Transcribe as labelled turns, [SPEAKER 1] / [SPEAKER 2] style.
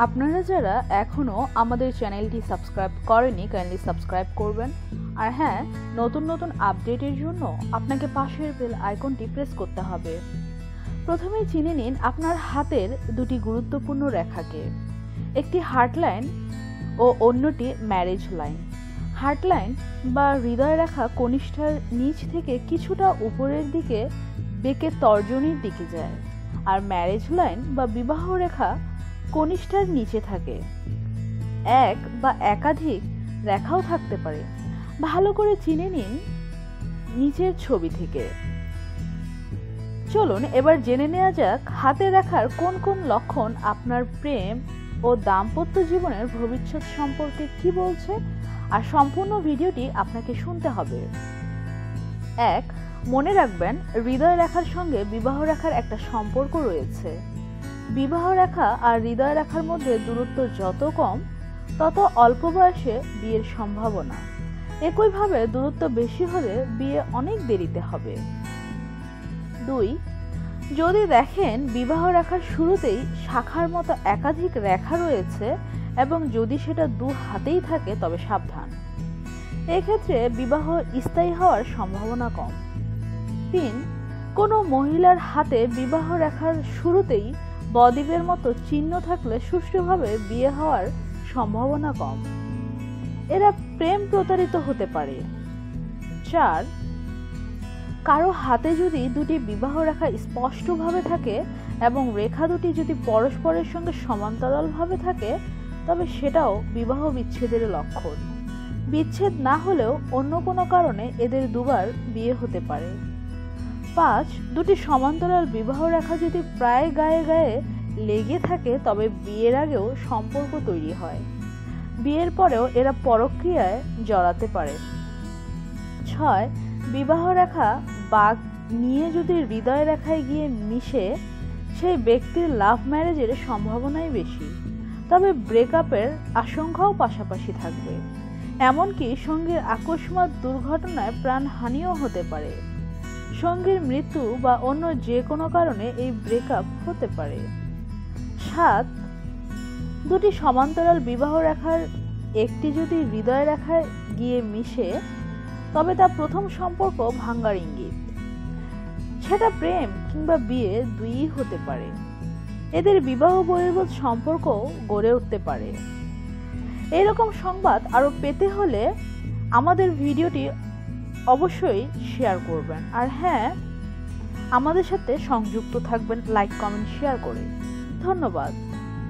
[SPEAKER 1] আপনারা যারা এখনো আমাদের চ্যানেলটি সাবস্ক্রাইব করেনি কাইন্ডলি সাবস্ক্রাইব করবেন। আর হ্যাঁ, নতুন নতুন আপডেটের জন্য আপনাকে পাশের বেল আইকনটি প্রেস করতে হবে। প্রথমেই চিনে নিন আপনার হাতের দুটি গুরুত্বপূর্ণ রেখাকে, একটি হার্ট লাইন ও অন্যটি ম্যারেজ লাইন। হার্ট লাইন বা হৃদয় রেখা কনিষ্ঠার নিচ থেকে কিছুটা উপরের দিকে বেঁকে তর্জনীর দিকে যায়, আর ম্যারেজ লাইন বা বিবাহ রেখা কনিষ্ঠার নিচে থাকে। এক বা একাধিক রেখাও থাকতে পারে। ভালো করে চিনে নিন নিচের ছবি থেকে। চলুন এবার জেনে নেওয়া যাক হাতে রেখার কোন কোন লক্ষণ আপনার প্রেম ও দাম্পত্য জীবনের ভবিষ্যৎ সম্পর্কে কি বলছে, আর সম্পূর্ণ ভিডিওটি আপনাকে শুনতে হবে। এক, মনে রাখবেন হৃদয় রেখার সঙ্গে বিবাহ রেখার একটা সম্পর্ক রয়েছে। বিবাহ রেখা আর হৃদয় রেখার মধ্যে দূরত্ব যত কম, তত অল্প বয়সে বিয়ের সম্ভাবনা। একইভাবে দূরত্ব বেশি হলে বিয়ে অনেক দেরিতে হবে। দুই, যদি দেখেন বিবাহ রেখার শুরুতেই শাখার মতো একাধিক রেখা রয়েছে এবং যদি সেটা দু হাতেই থাকে তবে সাবধান, এক্ষেত্রে বিবাহ স্থায়ী হওয়ার সম্ভাবনা কম। তিন, কোনো মহিলার হাতে বিবাহ রেখার শুরুতেই বদ্বীপের মতো চিহ্ন থাকলে সুষ্ঠুভাবে বিয়ে হওয়ার সম্ভাবনা কম, এরা প্রেম প্রতারিত হতে পারে। চার, কারো হাতে যদি দুটি বিবাহ রেখা স্পষ্টভাবে থাকে এবং রেখা দুটি যদি পরস্পরের সঙ্গে সমান্তরালভাবে থাকে তবে সেটাও বিবাহ বিচ্ছেদের লক্ষণ। বিচ্ছেদ না হলেও অন্য কোনো কারণে এদের দুবার বিয়ে হতে পারে। পাঁচ, দুটি সমান্তরাল বিবাহ রেখা যদি প্রায় গায়ে গায়ে লেগে থাকে তবে বিয়ের আগেও সম্পর্ক তৈরি হয়, বিয়ের পরেও এরা পরক্রিয়ায় জড়াতে পারে। ছয়, বিবাহ রেখা বাঁক নিয়ে যদি হৃদয় রেখায় গিয়ে মিশে সেই ব্যক্তির লাভ ম্যারেজের সম্ভাবনাই বেশি, তবে ব্রেকআপের আশঙ্কাও পাশাপাশি থাকবে। এমনকি সঙ্গীর আকস্মাৎ দুর্ঘটনায় প্রাণহানিও হতে পারে। সঙ্গীর মৃত্যু বা অন্য যে কোনো কারণে এই ব্রেকআপ হতে পারে। সাত, দুটি সমান্তরাল বিবাহ রেখার একটি যদি হৃদয় রেখায় গিয়ে মিশে তবে তা প্রথম সম্পর্ক ভাঙ্গার ইঙ্গিত। সেটা প্রেম কিংবা বিয়ে দুইই হতে পারে। এদের বিবাহ বহির্ভূত সম্পর্ক গড়ে উঠতে পারে। এরকম সংবাদ আরো পেতে হলে আমাদের ভিডিওটি অবশ্যই শেয়ার করবেন। আর হ্যাঁ, আমাদের সাথে সংযুক্ত থাকবেন লাইক, কমেন্ট, শেয়ার করে। ধন্যবাদ।